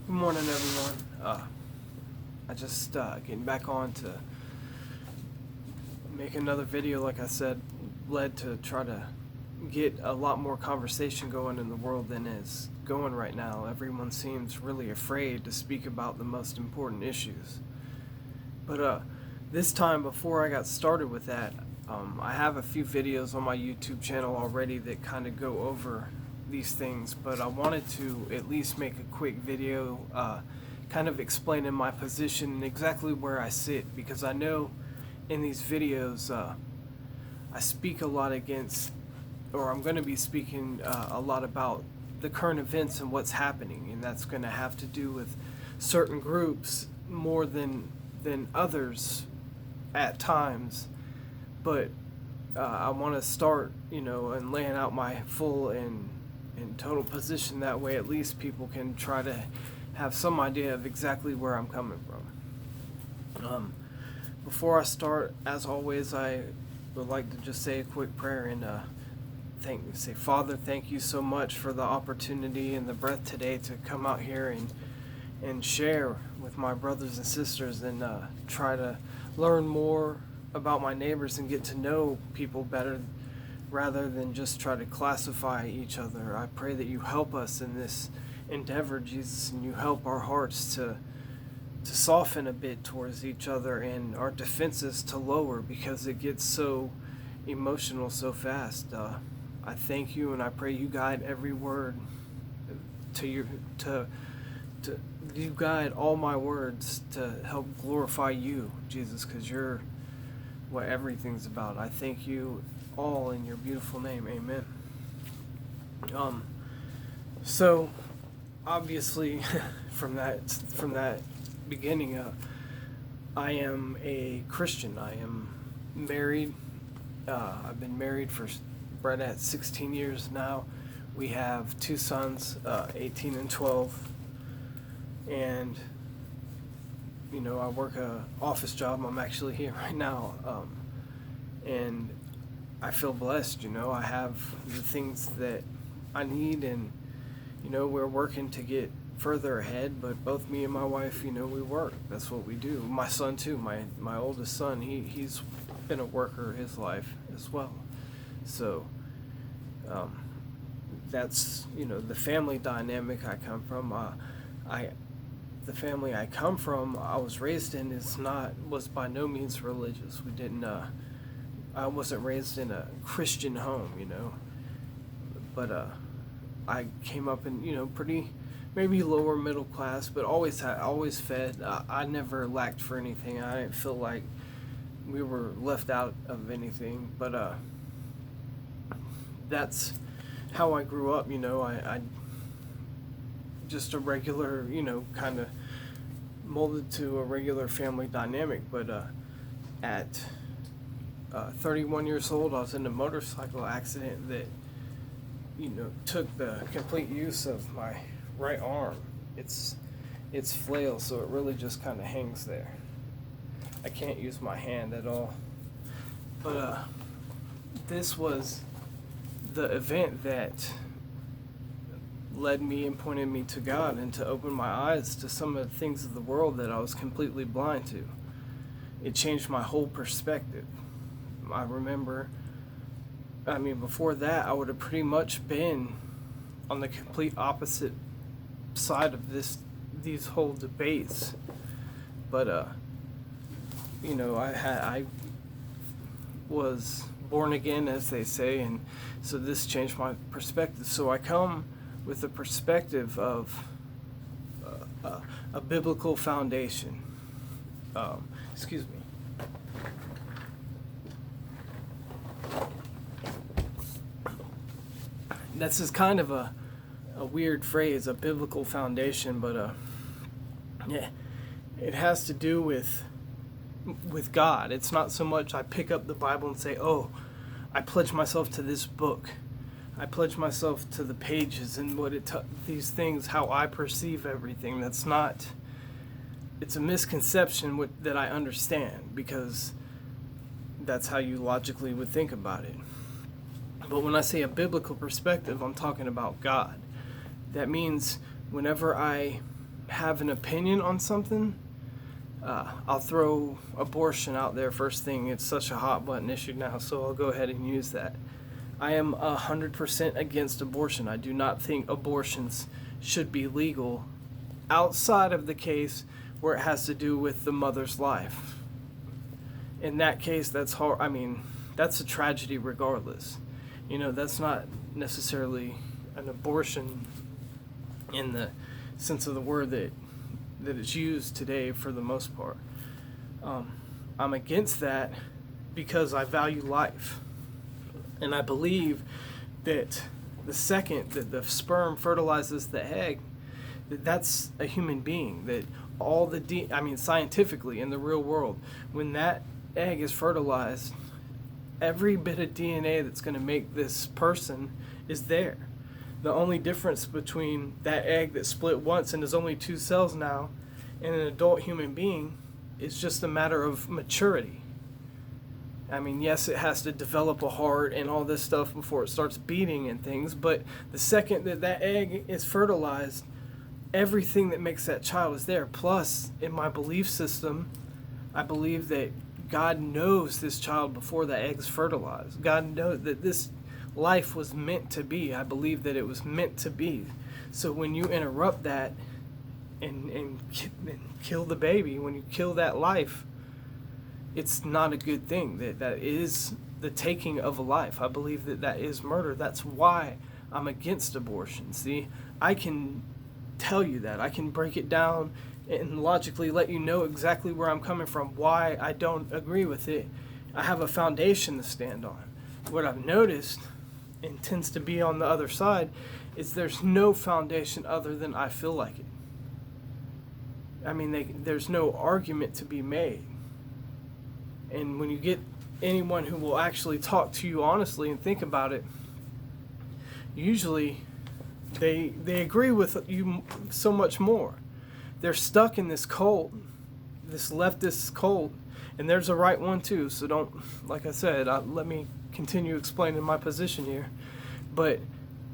Good morning, everyone. I just getting back on to make another video. Like I said, led to try to get a lot more conversation going in the world than is going right now. Everyone seems really afraid to speak about the most important issues. But this time, before I got started with that, I have a few videos on my YouTube channel already that kind of go over these things, but I wanted to at least make a quick video kind of explaining my position and exactly where I sit, because I know in these videos I speak a lot against, or I'm going to be speaking a lot about the current events and what's happening, and that's going to have to do with certain groups more than others at times. But I want to start, and laying out my full and total position. That way, at least people can try to have some idea of exactly where I'm coming from. Before I start, as always, I would like to just say a quick prayer and say, Father, thank you so much for the opportunity and the breath today to come out here and share with my brothers and sisters and try to learn more about my neighbors and get to know people better rather than just try to classify each other. I pray that you help us in this endeavor, Jesus, and you help our hearts to soften a bit towards each other and our defenses to lower, because it gets so emotional so fast. I thank you and I pray you guide every word to you guide all my words to help glorify you, Jesus, because you're what everything's about. I thank you all in your beautiful name. Amen. So obviously from that beginning, I am a Christian. I am married. I've been married for right at 16 years now. We have two sons, 18 and 12, and I work a office job. I'm actually here right now, and I feel blessed. I have the things that I need, and we're working to get further ahead. But both me and my wife, we work. That's what we do. My son too. My oldest son, he's been a worker his life as well. So that's the family dynamic I come from. The family I come from, I was raised in, was by no means religious. We didn't. I wasn't raised in a Christian home, but I came up in pretty maybe lower middle class, but always fed. I never lacked for anything. I didn't feel like we were left out of anything. But that's how I grew up. I just a regular, kind of molded to a regular family dynamic. But at 31 years old, I was in a motorcycle accident that, took the complete use of my right arm. It's flail, so it really just kind of hangs there. I can't use my hand at all. But this was the event that led me and pointed me to God and to open my eyes to some of the things of the world that I was completely blind to. It changed my whole perspective. I remember, before that, I would have pretty much been on the complete opposite side of these whole debates. But I was born again, as they say, and so this changed my perspective. So I come with a perspective of a biblical foundation. Excuse me. This is kind of a weird phrase, a biblical foundation, but yeah, it has to do with God. It's not so much I pick up the Bible and say, oh, I pledge myself to this book. I pledge myself to the pages and these things, how I perceive everything. That's not, it's a misconception that I understand, because that's how you logically would think about it. But when I say a biblical perspective, I'm talking about God. That means whenever I have an opinion on something, I'll throw abortion out there first thing. It's such a hot button issue now, so I'll go ahead and use that. I am 100% against abortion. I do not think abortions should be legal outside of the case where it has to do with the mother's life. In that case, that's hard. I mean, that's a tragedy regardless. That's not necessarily an abortion in the sense of the word that it's used today for the most part. I'm against that because I value life. And I believe that the second that the sperm fertilizes the egg, that's a human being. That all the scientifically in the real world, when that egg is fertilized, every bit of DNA that's going to make this person is there. The only difference between that egg that split once and is only 2 cells now and an adult human being is just a matter of maturity. I mean, yes, it has to develop a heart and all this stuff before it starts beating and things, but the second that that egg is fertilized, everything that makes that child is there. Plus, in my belief system, I believe that God knows this child before the egg's fertilized. God knows that this life was meant to be. I believe that it was meant to be. So when you interrupt that and kill the baby, when you kill that life, it's not a good thing. That is the taking of a life. I believe that is murder. That's why I'm against abortion. See, I can tell you that. I can break it down and logically let you know exactly where I'm coming from, why I don't agree with it. I have a foundation to stand on. What I've noticed, and tends to be on the other side, is there's no foundation other than I feel like it. I mean, there's no argument to be made. And when you get anyone who will actually talk to you honestly and think about it, usually they agree with you so much more. They're stuck in this cult, this leftist cult, and there's a right one too, so don't, like I said, let me continue explaining my position here. But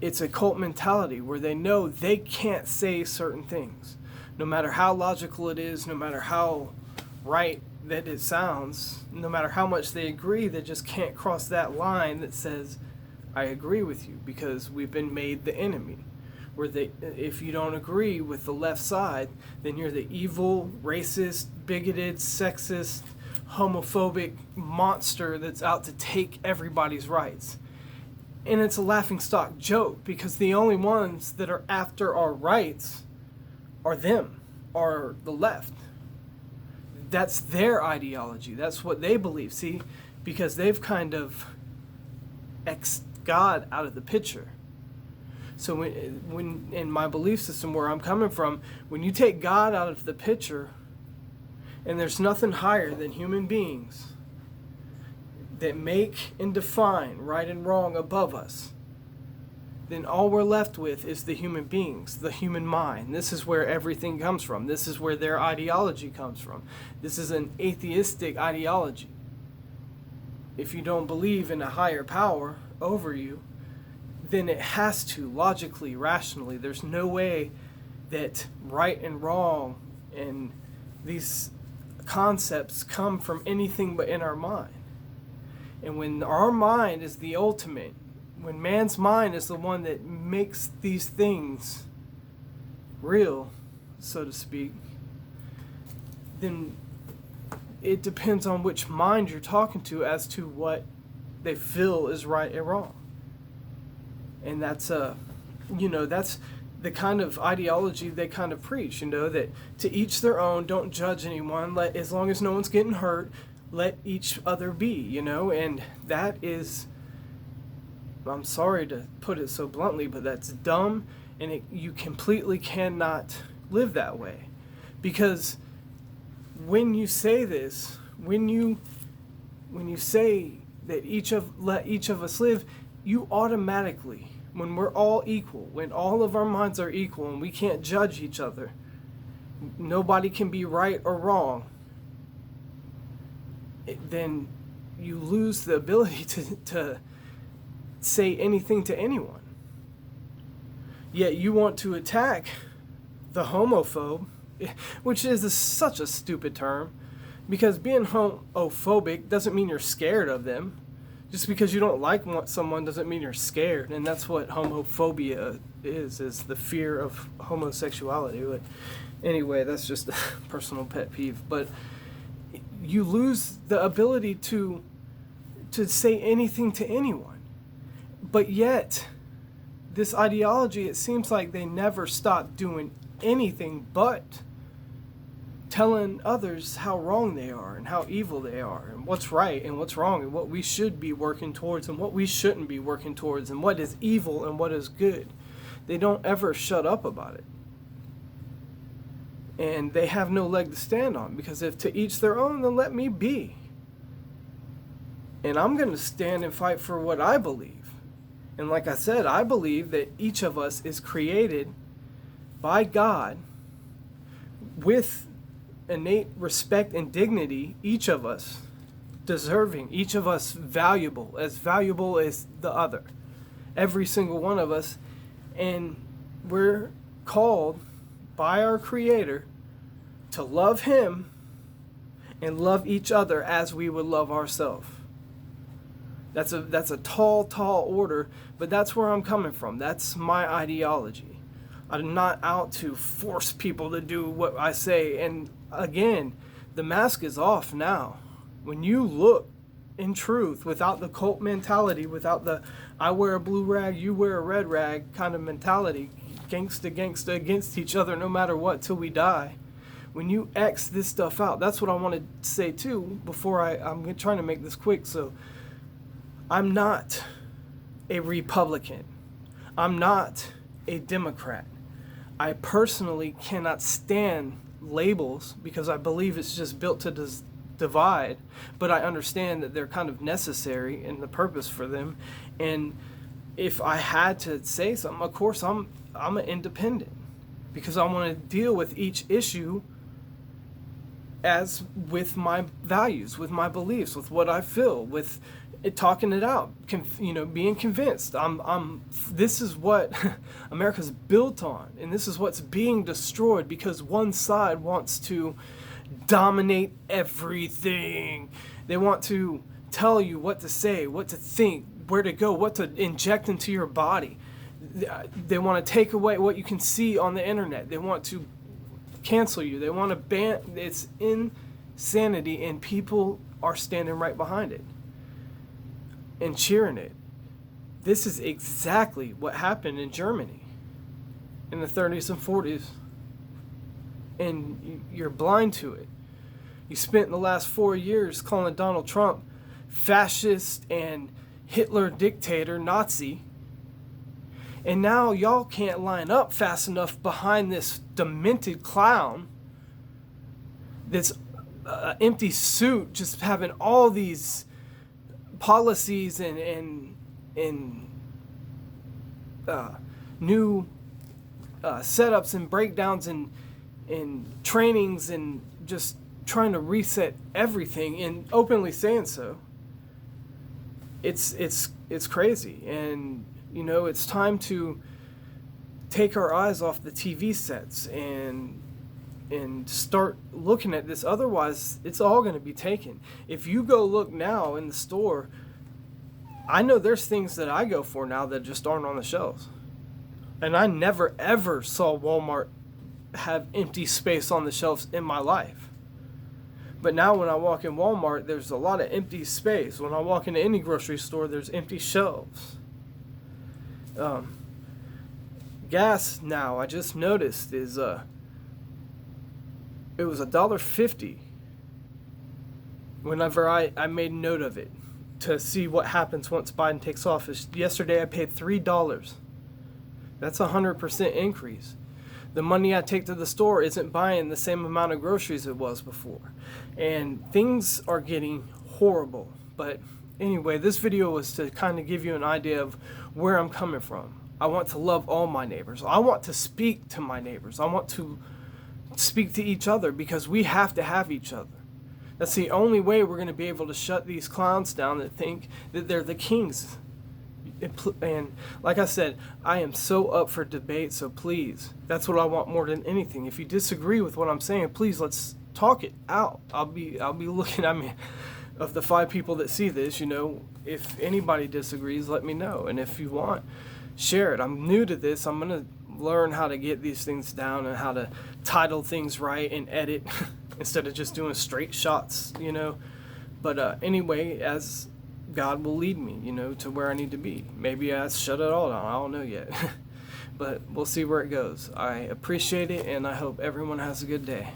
it's a cult mentality where they know they can't say certain things. No matter how logical it is, no matter how right that it sounds, no matter how much they agree, they just can't cross that line that says, I agree with you, because we've been made the enemy. Where if you don't agree with the left side, then you're the evil, racist, bigoted, sexist, homophobic monster that's out to take everybody's rights. And it's a laughingstock joke, because the only ones that are after our rights are them, are the left. That's their ideology. That's what they believe. See, because they've kind of X'd God out of the picture. So when in my belief system where I'm coming from, when you take God out of the picture, and there's nothing higher than human beings that make and define right and wrong above us, then all we're left with is the human beings, the human mind. This is where everything comes from. This is where their ideology comes from. This is an atheistic ideology. If you don't believe in a higher power over you, then it has to, logically, rationally. There's no way that right and wrong and these concepts come from anything but in our mind. And when our mind is the ultimate, when man's mind is the one that makes these things real, so to speak, then it depends on which mind you're talking to as to what they feel is right and wrong. And that's that's the kind of ideology they kind of preach, that to each their own, don't judge anyone, as long as no one's getting hurt, let each other be, and that is, I'm sorry to put it so bluntly, but that's dumb, and you completely cannot live that way. Because when you say this, when you say that let each of us live, you automatically, when we're all equal, when all of our minds are equal and we can't judge each other, nobody can be right or wrong, then you lose the ability to say anything to anyone. Yet you want to attack the homophobe, which is such a stupid term, because being homophobic doesn't mean you're scared of them. Just because you don't like someone doesn't mean you're scared, and that's what homophobia is the fear of homosexuality. But anyway, that's just a personal pet peeve. But you lose the ability to say anything to anyone. But yet, this ideology, it seems like they never stop doing anything but telling others how wrong they are and how evil they are and what's right and what's wrong and what we should be working towards and what we shouldn't be working towards and what is evil and what is good. They don't ever shut up about it. And they have no leg to stand on, because if to each their own, then let me be. And I'm going to stand and fight for what I believe. And like I said, I believe that each of us is created by God with innate respect and dignity, each of us deserving, each of us valuable as the other, every single one of us. And we're called by our Creator to love Him and love each other as we would love ourselves. That's a tall order, but that's where I'm coming from. That's my ideology. I'm not out to force people to do what I say. And again, the mask is off now. When you look in truth, without the cult mentality, without the I wear a blue rag, you wear a red rag kind of mentality, gangsta against each other no matter what till we die. When you X this stuff out, that's what I want to say too before I'm trying to make this quick. So I'm not a Republican. I'm not a Democrat. I personally cannot stand labels because I believe it's just built to divide, but I understand that they're kind of necessary in the purpose for them. And if I had to say something, of course I'm an independent, because I want to deal with each issue as with my values, with my beliefs, with what I feel, with talking it out, being convinced. This is what America's built on, and this is what's being destroyed because one side wants to dominate everything. They want to tell you what to say, what to think, where to go, what to inject into your body. They want to take away what you can see on the internet. They want to cancel you. They want to ban. It's insanity, and people are standing right behind it and cheering it. This is exactly what happened in Germany in the 30s and 40s. And you're blind to it. You spent the last 4 years calling Donald Trump fascist and Hitler dictator, Nazi. And now y'all can't line up fast enough behind this demented clown, this empty suit, just having all these policies and new setups and breakdowns and trainings, and just trying to reset everything and openly saying so. It's crazy. And it's time to take our eyes off the TV sets and start looking at this. Otherwise, it's all going to be taken. If you go look now in the store, I know there's things that I go for now that just aren't on the shelves. And I never, ever saw Walmart have empty space on the shelves in my life. But now when I walk in Walmart, there's a lot of empty space. When I walk into any grocery store, there's empty shelves. Gas now, I just noticed, is it was $1.50 whenever I made note of it to see what happens once Biden takes office. Yesterday I paid $3. That's a 100% increase. The money I take to the store isn't buying the same amount of groceries it was before. And things are getting horrible. But anyway, this video was to kind of give you an idea of where I'm coming from. I want to love all my neighbors. I want to speak to my neighbors. I want to speak to each other, because we have to have each other. That's the only way we're going to be able to shut these clowns down that think that they're the kings. And like I said, I am so up for debate, so please, that's what I want more than anything. If you disagree with what I'm saying, please let's talk it out. I'll be looking, I mean, of the 5 people that see this, if anybody disagrees, let me know. And if you want, share it. I'm new to this. I'm going to learn how to get these things down and how to title things right and edit instead of just doing straight shots. But anyway, as God will lead me, to where I need to be. Maybe I shut it all down. I don't know yet. But we'll see where it goes. I appreciate it, and I hope everyone has a good day.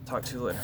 Talk to you later.